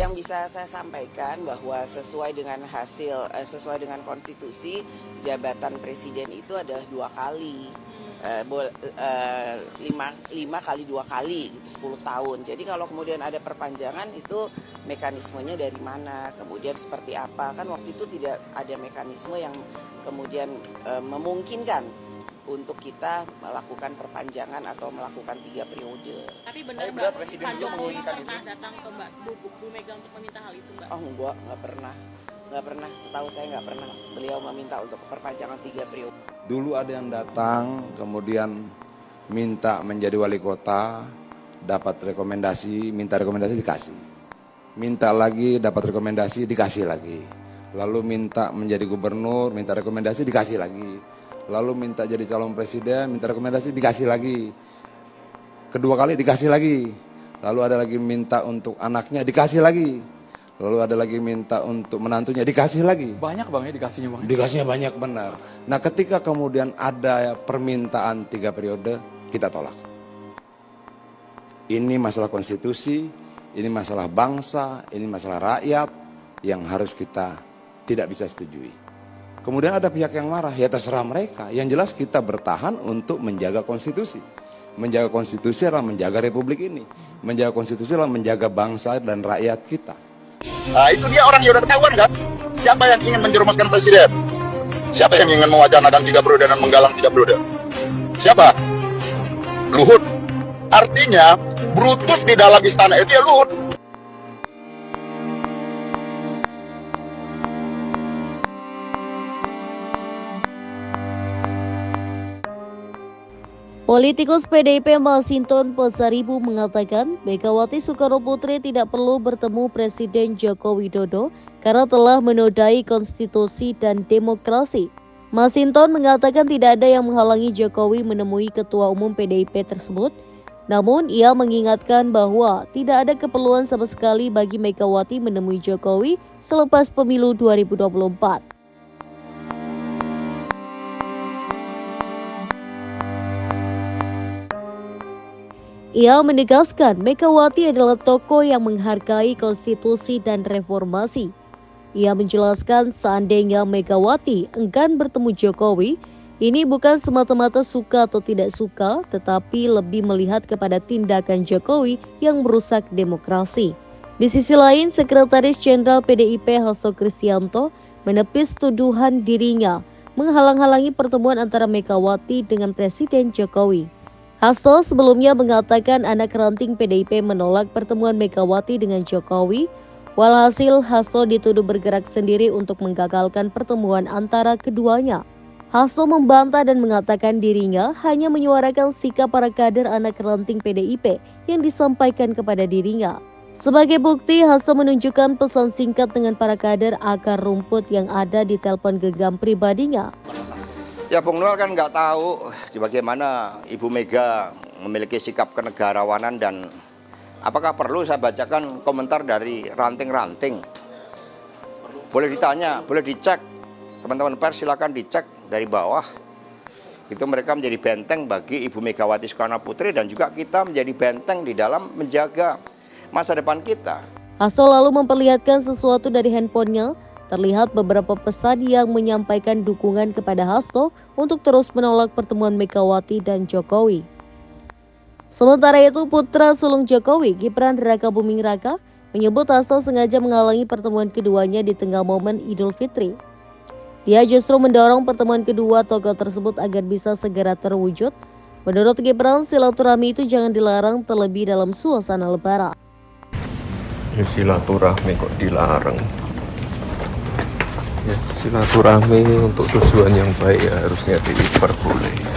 Yang bisa saya sampaikan bahwa sesuai dengan sesuai dengan konstitusi, jabatan presiden itu adalah 2 kali. 5 kali 2 kali gitu, 10 tahun. Jadi kalau kemudian ada perpanjangan itu mekanismenya dari mana, kemudian seperti apa, kan waktu itu tidak ada mekanisme yang kemudian memungkinkan untuk kita melakukan perpanjangan atau melakukan 3 periode. Tapi benar Mbak, Presiden Pak Jokowi pernah datang ke Bu Mega untuk meminta hal itu Mbak? Oh enggak, nggak pernah, setahu saya nggak pernah beliau meminta untuk perpanjangan 3 periode. Dulu ada yang datang, kemudian minta menjadi wali kota, dapat rekomendasi, minta rekomendasi dikasih. Minta lagi, dapat rekomendasi, dikasih lagi. Lalu minta menjadi gubernur, minta rekomendasi, dikasih lagi. Lalu minta jadi calon presiden, minta rekomendasi, dikasih lagi. Kedua kali dikasih lagi. Lalu ada lagi minta untuk anaknya, dikasih lagi. Lalu ada lagi minta untuk menantunya, dikasih lagi. Banyak Bang ya dikasihnya Bang? Dikasihnya banyak benar. Nah ketika kemudian ada permintaan 3 periode, kita tolak. Ini masalah konstitusi, ini masalah bangsa, ini masalah rakyat yang harus kita tidak bisa setujui. Kemudian ada pihak yang marah, ya terserah mereka. Yang jelas kita bertahan untuk menjaga konstitusi. Menjaga konstitusi adalah menjaga republik ini. Menjaga konstitusi adalah menjaga bangsa dan rakyat kita. Nah itu dia orang yang udah ketahuan kan. Siapa yang ingin menjerumuskan presiden? Siapa yang ingin mewacanakan 3 periode dan menggalang 3 periode? Siapa? Luhut. Artinya Brutus di dalam istana itu ya Luhut. Politikus PDIP Masinton Pasaribu mengatakan Megawati Soekarnoputri tidak perlu bertemu Presiden Joko Widodo karena telah menodai konstitusi dan demokrasi. Masinton mengatakan tidak ada yang menghalangi Jokowi menemui Ketua Umum PDIP tersebut. Namun ia mengingatkan bahwa tidak ada keperluan sama sekali bagi Megawati menemui Jokowi selepas pemilu 2024. Ia menegaskan Megawati adalah tokoh yang menghargai konstitusi dan reformasi. Ia menjelaskan seandainya Megawati enggan bertemu Jokowi, ini bukan semata-mata suka atau tidak suka, tetapi lebih melihat kepada tindakan Jokowi yang merusak demokrasi. Di sisi lain, Sekretaris Jenderal PDIP Hasto Kristianto menepis tuduhan dirinya menghalang-halangi pertemuan antara Megawati dengan Presiden Jokowi. Hasto sebelumnya mengatakan anak ranting PDIP menolak pertemuan Megawati dengan Jokowi. Walhasil Hasto dituduh bergerak sendiri untuk menggagalkan pertemuan antara keduanya. Hasto membantah dan mengatakan dirinya hanya menyuarakan sikap para kader anak ranting PDIP yang disampaikan kepada dirinya. Sebagai bukti, Hasto menunjukkan pesan singkat dengan para kader akar rumput yang ada di telepon genggam pribadinya. Ya Bung Noel kan nggak tahu bagaimana Ibu Mega memiliki sikap kenegarawanan dan apakah perlu saya bacakan komentar dari ranting-ranting. Boleh ditanya, boleh dicek. Teman-teman pers silakan dicek dari bawah. Itu mereka menjadi benteng bagi Ibu Megawati Soekarnoputri dan juga kita menjadi benteng di dalam menjaga masa depan kita. Hasto lalu memperlihatkan sesuatu dari handphonenya. Terlihat beberapa pesan yang menyampaikan dukungan kepada Hasto untuk terus menolak pertemuan Megawati dan Jokowi. Sementara itu, putra sulung Jokowi, Gibran Rakabuming Raka, menyebut Hasto sengaja menghalangi pertemuan keduanya di tengah momen Idul Fitri. Dia justru mendorong pertemuan kedua tokoh tersebut agar bisa segera terwujud. Menurut Gibran, silaturahmi itu jangan dilarang terlebih dalam suasana Lebaran. Ya, silaturahmi kok dilarang? Ya, silaturahmi untuk tujuan yang baik ya harusnya diperbolehkan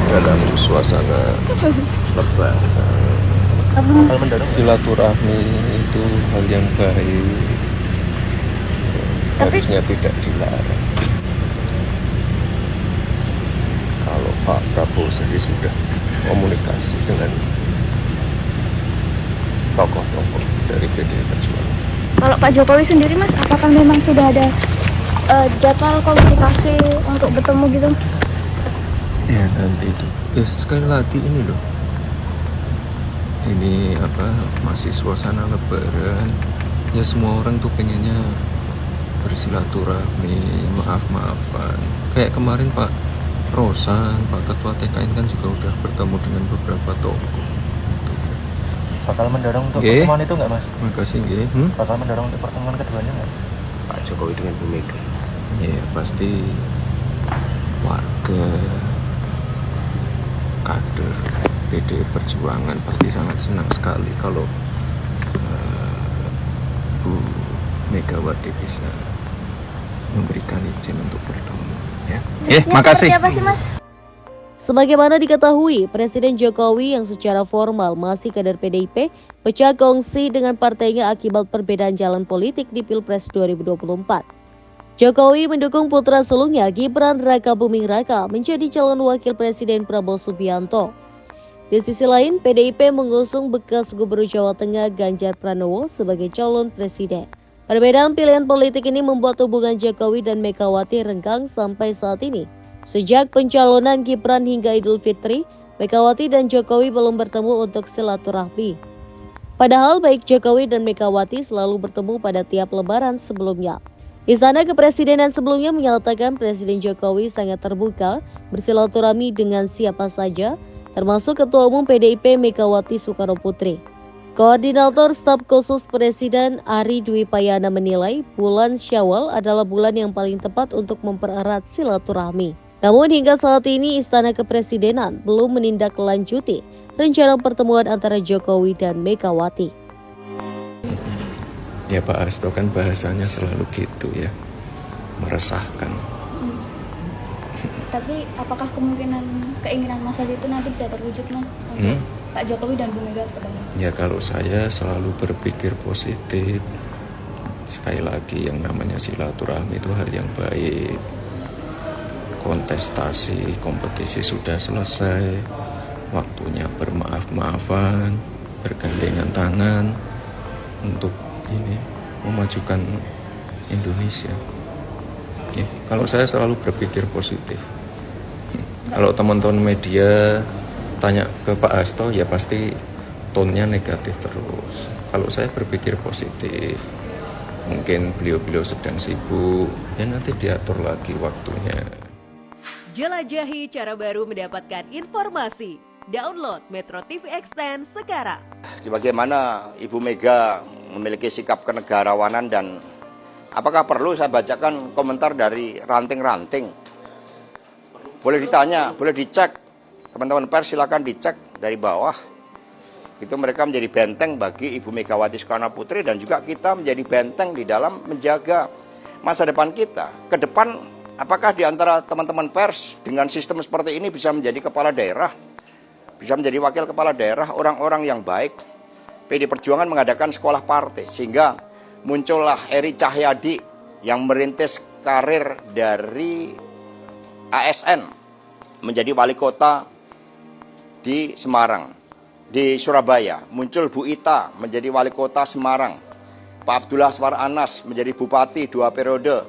dalam suasana Lebaran. Silaturahmi itu hal yang baik, harusnya tidak dilarang. Kalau Pak Prabowo sendiri sudah komunikasi dengan tokoh-tokoh dari PDI Perjuangan. Kalau Pak Jokowi sendiri Mas, apakah memang sudah ada jadwal komunikasi untuk bertemu gitu? Ya nanti itu, ya sekali lagi ini loh, ini masih suasana lebaran, ya semua orang tuh pengennya bersilaturahmi, maaf-maafan. Kayak kemarin Pak Rosan, Pak Ketua TKN kan juga udah bertemu dengan beberapa tokoh. Gitu. Bakal mendorong untuk Nggih. pertemuan itu nggak Mas? Makasih nggih. Bakal mendorong untuk pertemuan keduanya nggak? Pak Jokowi dengan Bu Mega. Ya pasti warga kader PDI Perjuangan pasti sangat senang sekali kalau Bu Megawati bisa memberikan izin untuk bertemu ya. Makasih. Apa sih Mas? Sebagaimana diketahui, Presiden Jokowi yang secara formal masih kader PDIP pecah kongsi dengan partainya akibat perbedaan jalan politik di Pilpres 2024. Jokowi mendukung putra sulungnya Gibran Rakabuming Raka menjadi calon wakil Presiden Prabowo Subianto. Di sisi lain, PDIP mengusung bekas Gubernur Jawa Tengah Ganjar Pranowo sebagai calon presiden. Perbedaan pilihan politik ini membuat hubungan Jokowi dan Megawati renggang sampai saat ini. Sejak pencalonan Gibran hingga Idul Fitri, Megawati dan Jokowi belum bertemu untuk silaturahmi. Padahal baik Jokowi dan Megawati selalu bertemu pada tiap lebaran sebelumnya. Istana Kepresidenan sebelumnya menyatakan Presiden Jokowi sangat terbuka bersilaturahmi dengan siapa saja, termasuk Ketua Umum PDIP Megawati Soekarnoputri. Koordinator Staf Khusus Presiden Ari Dwi Payana menilai bulan Syawal adalah bulan yang paling tepat untuk mempererat silaturahmi. Namun hingga saat ini Istana Kepresidenan belum menindaklanjuti rencana pertemuan antara Jokowi dan Megawati. Ya Pak Hasto kan bahasanya selalu gitu ya, meresahkan. Tapi apakah keinginan Mas Ali itu nanti bisa terwujud Mas? Pak Jokowi dan Bu Mega ketemu? Ya kalau saya selalu berpikir positif. Sekali lagi yang namanya silaturahmi itu hal yang baik. Kontestasi, kompetisi sudah selesai. Waktunya bermaaf-maafan, bergandengan tangan untuk ini memajukan Indonesia. Ya, kalau saya selalu berpikir positif. Kalau teman-teman media tanya ke Pak Hasto ya pasti tonnya negatif terus. Kalau saya berpikir positif, mungkin beliau-beliau sedang sibuk, ya nanti diatur lagi waktunya. Jelajahi cara baru mendapatkan informasi. Download Metro TV Extend sekarang. Bagaimana Ibu Mega memiliki sikap kenegarawanan dan apakah perlu saya bacakan komentar dari ranting-ranting? Boleh ditanya, boleh dicek. Teman-teman pers silakan dicek dari bawah. Itu mereka menjadi benteng bagi Ibu Megawati Soekarnoputri dan juga kita menjadi benteng di dalam menjaga masa depan kita. Ke depan, apakah di antara teman-teman pers dengan sistem seperti ini bisa menjadi kepala daerah? Bisa menjadi wakil kepala daerah, orang-orang yang baik. PD Perjuangan mengadakan sekolah partai sehingga muncullah Eri Cahyadi yang merintis karir dari ASN menjadi wali kota di Semarang. Di Surabaya muncul Bu Ita menjadi wali kota Semarang. Pak Abdullah Aswar Anas menjadi bupati 2 periode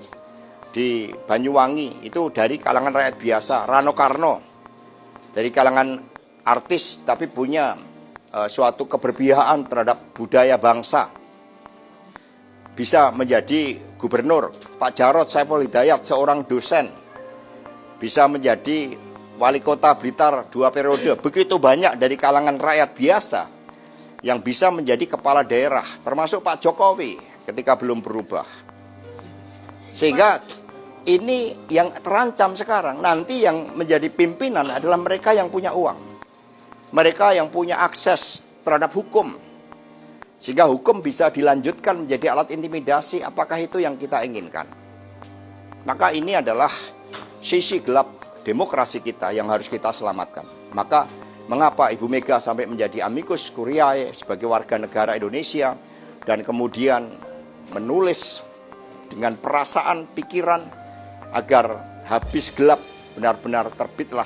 di Banyuwangi, itu dari kalangan rakyat biasa. Rano Karno dari kalangan artis tapi punya suatu keberpihakan terhadap budaya bangsa, bisa menjadi gubernur. Pak Jarod Saiful Hidayat seorang dosen bisa menjadi wali kota Blitar 2 periode. Begitu banyak dari kalangan rakyat biasa yang bisa menjadi kepala daerah, termasuk Pak Jokowi ketika belum berubah. Sehingga ini yang terancam sekarang. Nanti yang menjadi pimpinan adalah mereka yang punya uang, mereka yang punya akses terhadap hukum, sehingga hukum bisa dilanjutkan menjadi alat intimidasi. Apakah itu yang kita inginkan? Maka ini adalah sisi gelap demokrasi kita yang harus kita selamatkan. Maka mengapa Ibu Mega sampai menjadi amicus curiae sebagai warga negara Indonesia dan kemudian menulis dengan perasaan, pikiran agar habis gelap benar-benar terbitlah